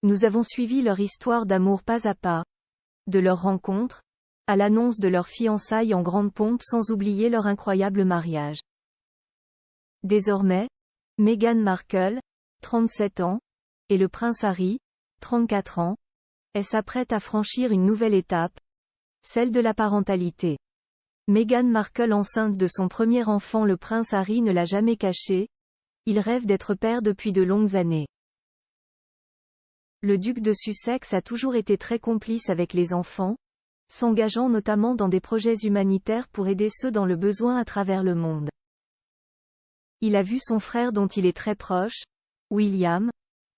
Nous avons suivi leur histoire d'amour pas à pas. De leur rencontre, à l'annonce de leur fiançailles en grande pompe sans oublier leur incroyable mariage. Désormais, Meghan Markle, 37 ans, et le prince Harry, 34 ans, s'apprêtent à franchir une nouvelle étape, celle de la parentalité. Meghan Markle enceinte de son premier enfant, le prince Harry ne l'a jamais caché, il rêve d'être père depuis de longues années. Le duc de Sussex a toujours été très complice avec les enfants, s'engageant notamment dans des projets humanitaires pour aider ceux dans le besoin à travers le monde. Il a vu son frère dont il est très proche, William,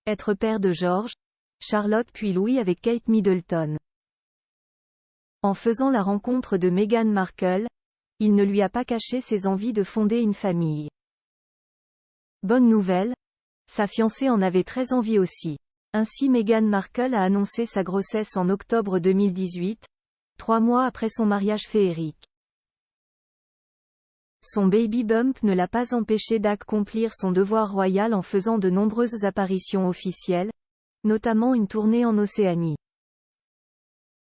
être père de George, Charlotte puis Louis avec Kate Middleton. En faisant la rencontre de Meghan Markle, il ne lui a pas caché ses envies de fonder une famille. Bonne nouvelle, sa fiancée en avait très envie aussi. Ainsi Meghan Markle a annoncé sa grossesse en octobre 2018, 3 mois après son mariage féerique. Son baby bump ne l'a pas empêché d'accomplir son devoir royal en faisant de nombreuses apparitions officielles, notamment une tournée en Océanie.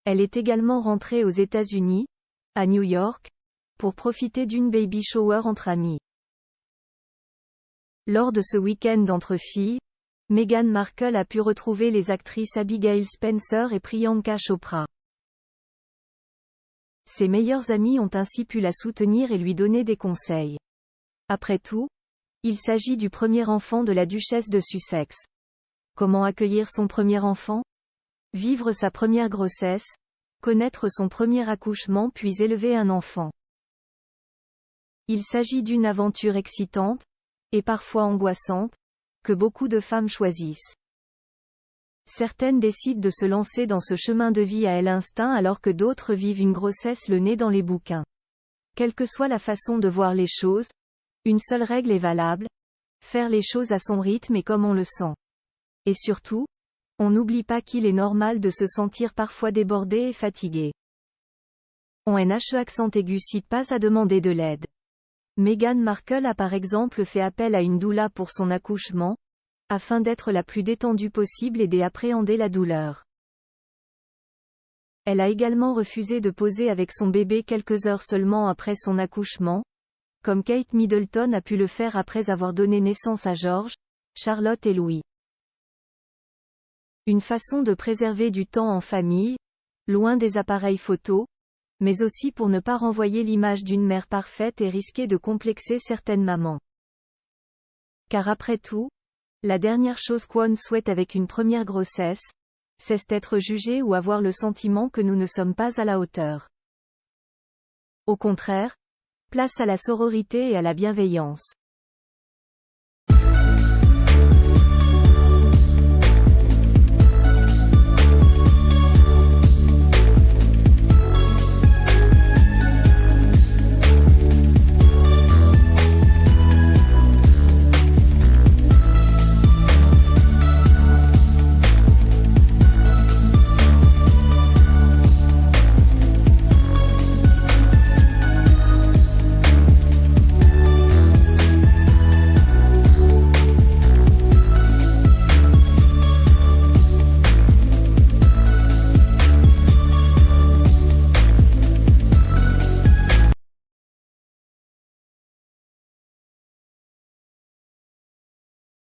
Elle est également rentrée aux États-Unis, à New York, pour profiter d'une baby shower entre amis. Lors de ce week-end entre filles, Meghan Markle a pu retrouver les actrices Abigail Spencer et Priyanka Chopra. Ses meilleurs amis ont ainsi pu la soutenir et lui donner des conseils. Après tout, il s'agit du premier enfant de la duchesse de Sussex. Comment accueillir son premier enfant? Vivre sa première grossesse, connaître son premier accouchement puis élever un enfant. Il s'agit d'une aventure excitante, et parfois angoissante, que beaucoup de femmes choisissent. Certaines décident de se lancer dans ce chemin de vie à l'instinct alors que d'autres vivent une grossesse le nez dans les bouquins. Quelle que soit la façon de voir les choses, une seule règle est valable, faire les choses à son rythme et comme on le sent. Et surtout, on n'oublie pas qu'il est normal de se sentir parfois débordé et fatigué. On accent aigu cite pas à demander de l'aide. Meghan Markle a par exemple fait appel à une doula pour son accouchement, afin d'être la plus détendue possible et d'appréhender la douleur. Elle a également refusé de poser avec son bébé quelques heures seulement après son accouchement, comme Kate Middleton a pu le faire après avoir donné naissance à George, Charlotte et Louis. Une façon de préserver du temps en famille, loin des appareils photo, mais aussi pour ne pas renvoyer l'image d'une mère parfaite et risquer de complexer certaines mamans. Car après tout, la dernière chose qu'on souhaite avec une première grossesse, c'est d'être jugé ou avoir le sentiment que nous ne sommes pas à la hauteur. Au contraire, place à la sororité et à la bienveillance.